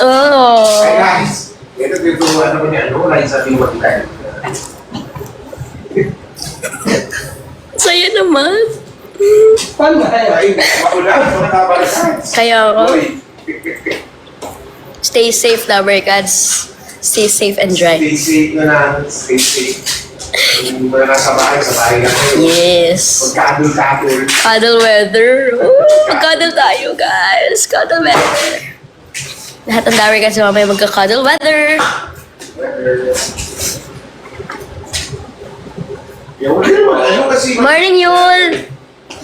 Oh. Hey guys, ito tuturuan naman niya, ano, Liza Biwag tayo. Saya naman. Ay, makulang, mga kabalikan. Kaya ako. Stay safe, Lovercats. Stay safe and dry. Stay safe na lang, stay safe. Yung mga nasa bahay, sa bahay lang kayo. Yes. Pagka-adult-adult. Cuddle weather. Cuddle tayo, guys. Cuddle weather. Lahat ng Lovercats mamaya magka-cuddle weather. Ano kasi? Morning, Yul.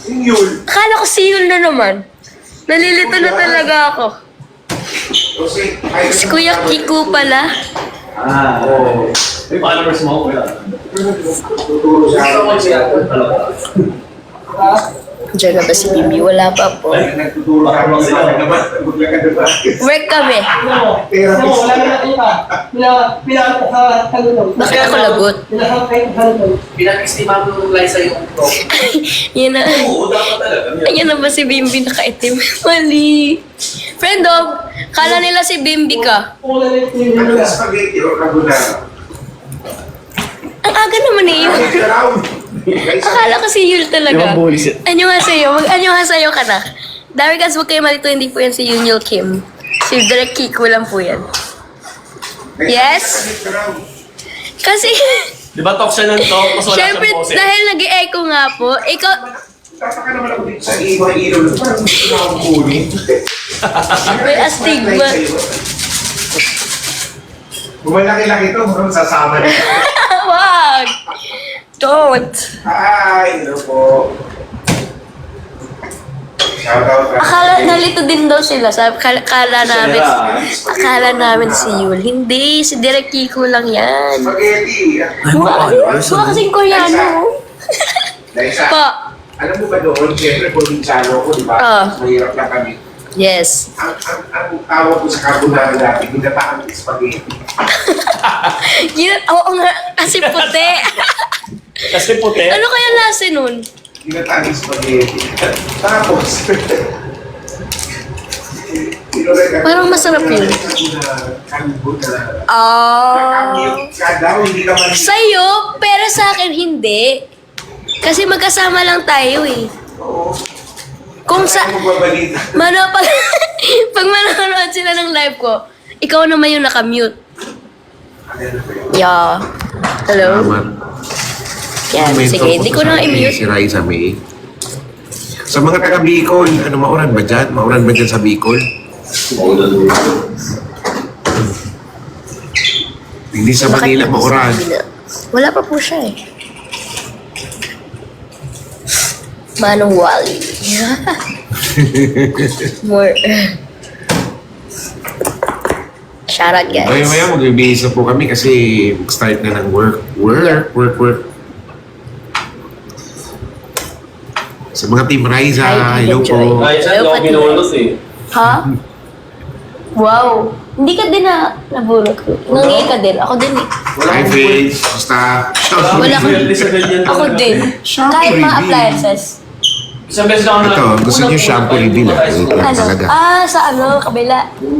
Yul. Akala ko si Yul na naman. Nalilito na talaga ako. Si Kuya Kiko pala. Oo. May followers mo, kuya. Tuturo siya. Diyan na ba si Bibi? Wala pa po. Nagtuturo ka lang sila naman. Work kami. Bakit ako lagot? Pinag-estima mo nung Liza yung pro. Yan na. Oo, dapat talaga. Ayan na ba si Bimbi nakaitim? Mali. Friend of, kala nila si Bimbi ka. Ano na spaghetti o carbonara? Ang aga naman eh yun. Akala ko si Yul talaga. Anyo nga sa'yo? Anyo nga sa'yo ka na. Dami guys, huwag kayo malito, hindi po yan si Yul Kim. Si Direk Kiko lang po yan. Yes? Kasi, Di ba talk siya ng talk? Mas wala syempre, siyang poses. dahil nag-e-echo nga po, ikaw, Tataka naman ako dito sa mga ilaw. Parang gusto na akong kunin. may astigma. Kung malaki-laki ito, parang sasama na. Wag! Don't! Hi! Hello po. Shoutout. Akala, nalito din daw sila. Akala namin si Yul. Hindi, si Direk Kiko lang yan. Spaghetti. Mukha kasing Koreano. Liza, Po. alam mo ba doon, siyempre probinsyano ko, di ba? Ah. Mahirap lang kami. Yes. Ang tawag ko sa carbonara dati, ginataang spaghetti. Oo nga, kasi puti. Kasi puti. Ano kaya lasa nun? Ginataang spaghetti. Tapos, Parang masarap yun. Carbonara. Ah. Nakamute ka daw, hindi ka man. Sa'yo, pero sa akin hindi. Kasi magkasama lang tayo eh. Oo. Kung sa... Ano babalita? Pag manonood sila ng live ko, ikaw naman yung nakamute. Yeah. Hello? Yan, sige. Hindi ko na Si i-mute. Raisa May. Sa mga taga Bicol, ano mauran ba dyan? Mauran ba dyan sa Bicol? Hindi sa Bakit Manila hindi sa mauran. Manila? Wala pa po siya eh. Manong Wally. More. Shoutout guys. Maya-maya magbibihis na po kami kasi start na ng work. Work. Sa mga Team Raisa, Hi, hello enjoy. po. Ay, saan Hello, ako binulot eh. Ha? Wow. Hindi ka din nabulot ko. Nangyay ka din. Ako din eh. Hi, Faith. Basta. Wala ka. Really sa ganyan Ako talaga. din. Shampoo Kahit mga reveal. appliances. Isang beses lang ako Ito, gusto niyo shampoo reveal, ah. Ito. Ano? Talaga. Sa kabila.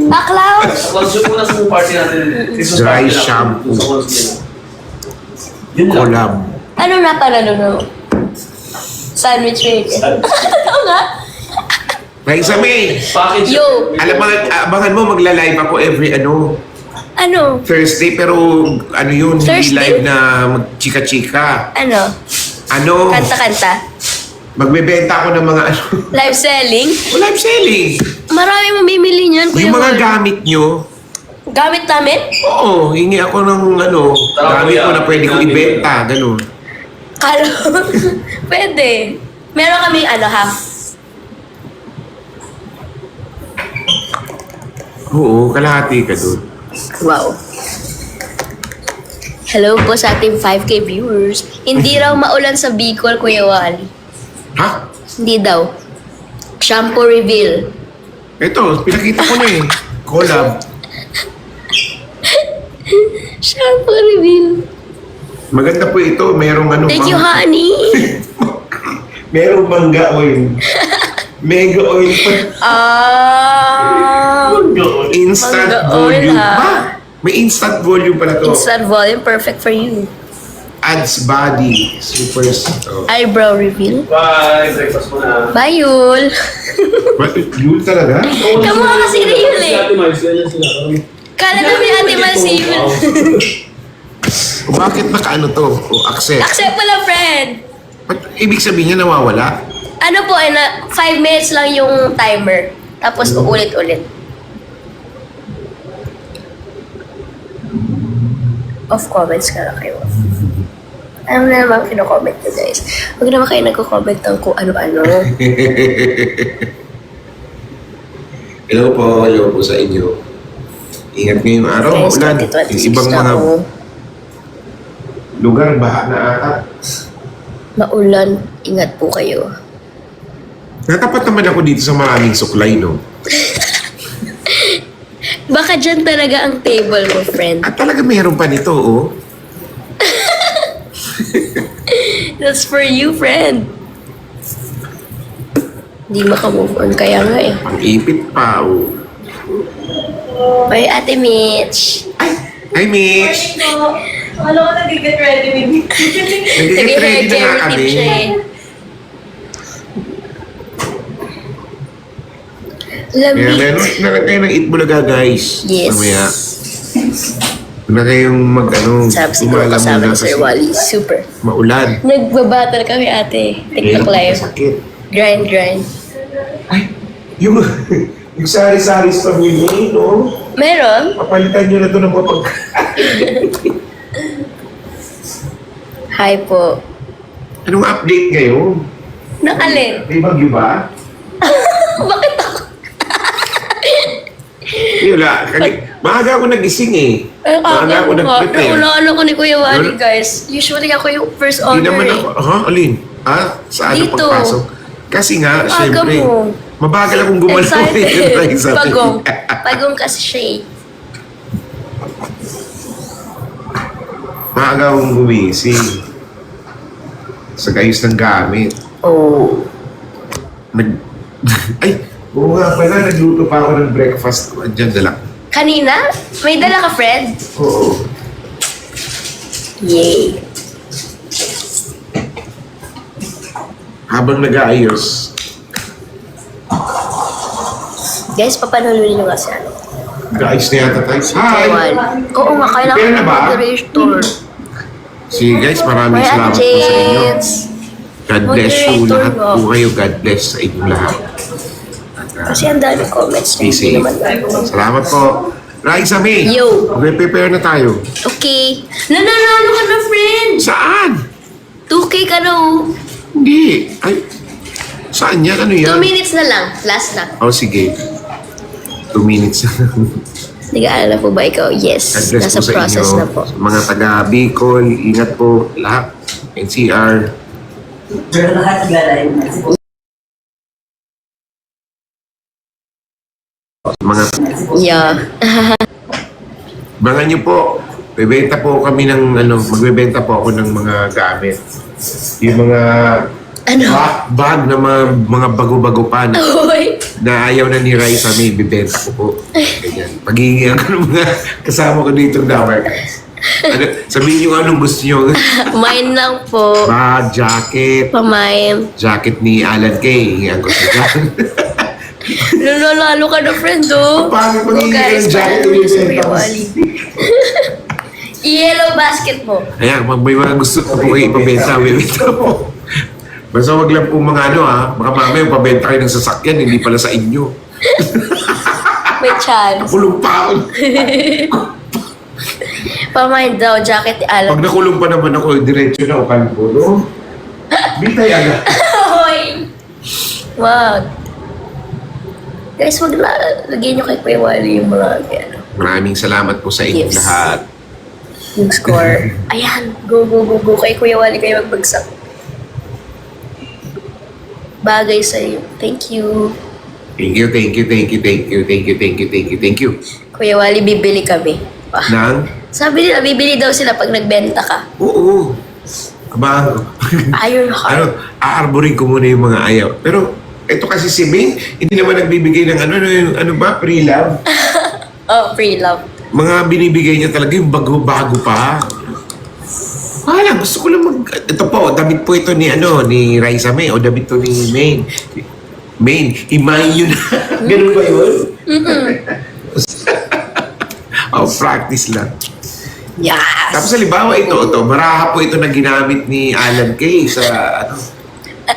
Clouds! Close po na sa party natin. Christmas Dry party lang. shampoo. Sa close din. Yun lang. Collab. Ano na pala no? Sandwich maker. Oo nga. Raisa May. Package. Yo. Alam mo, abangan mo, magla-live ako every Ano? Thursday, pero ano yun, hindi Thursday? live na mag-chika-chika. Ano? Ano, Kanta-kanta? magbebenta ako ng mga ano, Live selling? live selling. Marami mamimili niyan, Kuya Yung mga Wal. gamit nyo, Gamit namin? oo, hingi ako ng ano, gamit ko na pwede ko ibenta, gano'n. Kalo. Pwede. Meron kami half. Oo, kalahati ka doon. Wow. Hello po sa ating 5K viewers. Hindi raw maulan sa Bicol, Kuya Wally. Ha? Hindi daw. Shampoo reveal. Ito, pinakita ko na eh. Collab. Shampoo reveal. Maganda po ito, merong ano. Thank you, honey. Merong mangga oil. Mega oil pa. Instant Mangga oil, volume. ha? Ba? May instant volume pala to. Instant volume, perfect for you. Adds body. Super. Eyebrow reveal. Bye, breakfast mo na. Bye, Yul. Yun talaga? Kamukha kasi ni Yul eh. Ate Miles, yan sila. Kala namin Ate Mal si Yul. O bakit nakaano to? O accept? Accept mo lang, friend. Ba't ibig sabihin niya nawawala? Ano po, 5 minutes lang yung timer. Tapos uulit-ulit. Off comments ka lang kayo. Ano na naman kino-comment nyo, guys? Huwag naman kayo nagko-comment ng kung ano-ano. Hello po sa inyo. Ingat ngayong araw, Guys, maulan. 2026 Yung ibang na mga ako. lugar, baha na ata. Maulan, ingat po kayo. Natapat naman ako dito sa maraming suklay, no? Baka dyan talaga ang table mo, friend. At talaga mayroon pa nito, oh. That's for you, friend. Hindi makamove on, kaya nga eh. Ang ipit pa, oh. Bye, Ate Mitch. Hi, Mitch! Ano ko nag-get ready with me? Nag-get ready na nga kami. siya eh. Kaya Lamig. meron kayo ng Itbulaga, guys. Yes. Mamaya. Na kayong Sabi siguro umala kasama muna ni Sir kasi Wally. Super. maulan. Nagbabattle kami, ate. TikTok Hirap, live. sakit. Grind. Ay, yung sari-sari sa pamilya, no? Meron? Papalitan nyo na ito ng pagkain. Hi po. Anong update ngayon? Nakalin. May bagyo ba? Bakit ako? Wala. Maaga ako nagising eh. Maaga ako nag-prepare. Nauna ko ni Kuya Wally, Ano? guys. Usually ako yung first Hindi order naman eh. ako. Ha? Alin? Ha? Sa ano Dito. pagpasok? Kasi nga, Aga syempre, mo. mabagal akong gumalaw. Excited. Pagong. Pagong kasi siya eh. Maaga akong gumising. Sa gayos ng gamit. Oh. Ay, oo nga pala, nagluto pa ako ng breakfast ko. Andiyan, dala. Kanina? May dala ka, friend? Oo. Yay. Habang nag-aayos, Guys, papanulunin nyo nga si ano. nag-aayos na yata tayo. Kuya Hi! Wally. Oo nga, kailangan Pera na ba? moderator. Sige guys, maraming Bye, salamat Ate po sa inyo. Jens. God bless you. Moderator Lahat mo. po kayo. God bless sa inyo lahat. Kasi ang dami comments. Stay Hindi safe. naman ako. Salamat po. Raisa May, Yo. mag-prepare na tayo. Okay. Nananalo ka na, friend! Saan? 2K ka na, oh. Hindi. Ay, saan yan? Ano 2 yan? minutes na lang. Last na. Oh, sige. 2 minutes. Nag-aalala po ba ikaw? Yes. God bless Nasa po sa process inyo. na po. Sa mga taga Bicol, ingat po lahat. NCR. Pero lahat naglalay. Mga Yeah. Bangan niyo po. Bebenta po kami ng magbebenta po ako ng mga gamit. Yung mga Ano? bag na mga bago-bago pa na, Uy. na ayaw na ni Raisa May, bibenta ko po. Ganyan. Paghihingi ako ng mga kasama ko dito ng Dabar. Sabihin niyo anong gusto niyo. Mine lang po. Bag, jacket. Pamain. Jacket ni Alan Kay. Hingihan ko sa dyan. Nanalo ka na, friend, oh. Paano pag Oh, guys, hihingi ng jacket paano yung sa Kuya ibenta? Wally? Yellow basket mo. Ayan, pag may mga gusto ko po kayo ipabenta, bibenta po. Basta wag lang po mga baka mamaya pabenta kayo ng sasakyan, hindi pala sa inyo. May chance. Kulong pa ako. Pamain daw, jacket ni Alan. Pag nakulong pa naman ako, diretso na ukan po, no? Bitay agad. Hoy! Wag. Guys, wag na. Lagyan nyo kay Kuya Wally yung mga Maraming salamat po sa inyong Yes. lahat. yung score. Ayan. Go, go, go, go. Kay Kuya Wally kayo magbagsak. Bagay sa'yo. Thank you. Thank you, thank you, thank you, thank you, thank you, thank you, thank you, thank you. Kuya Wally, bibili kami. Ah. Nang? Sabi nila, bibili daw sila pag nagbenta ka. Oo. Aba, Iron heart. aarborin ko muna yung mga ayaw. Pero, ito kasi si Maine, hindi naman nagbibigay ng ano ba, pre-love. Oh, free love. Mga binibigay niya talaga yung bago-bago pa. Wala, gusto ko lang ito po, damit po ito ni Raisa May, o damit to ni Maine. Maine, himayin yun. Ganun ba yun? Oh, practice lang. Yes! Tapos halimbawa ito, maraha po ito na ginamit ni Alan Kay sa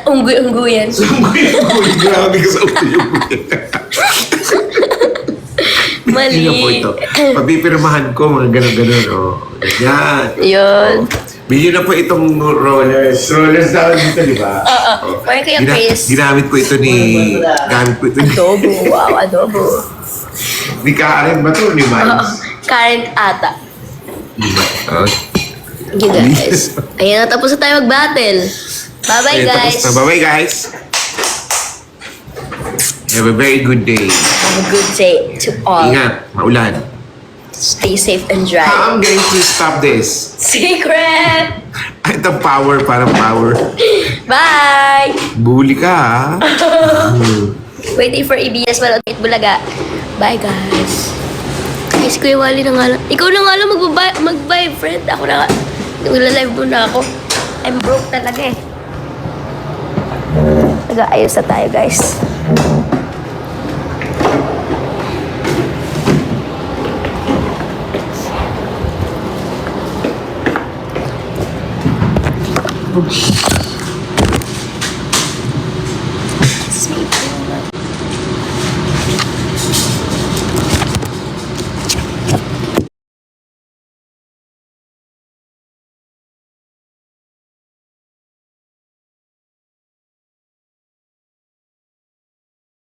Unggoy-unggoyan. Uy, grabe ka sa ulo. Mali. Yun na po ito. Pagpipirmahan ko, mga gano'n-gano'n. Oh. Yan. Yun. Bilhin na po itong rollers. Rollers daw dito, di ba? Oo. Parang kaya Chris. Ginamit po ito ni... Gamit po ito ni... Adobo. Wow, adobo. Ni Karen ba ito? Ni Oo. Miles? Karen ata. Oh. You guys. Ayan, tapos na tayo mag-battle. Bye-bye, Ayan, tapos guys. na. Bye-bye, guys. Have a very good day. Have a good day to all. Ingat, maulan. Stay safe and dry. How I'm going to stop this? Secret! Ito power, parang power. Bye! Bully ka, ha? Waiting for ABS Manood Bulaga. Bye, guys. Guys, Kuya Wally na nga lang. Ikaw na nga lang mag-bye, friend. Ako na nga. Nagla-live muna ako. I'm broke talaga eh. Nag-aayos na tayo, guys. It's me.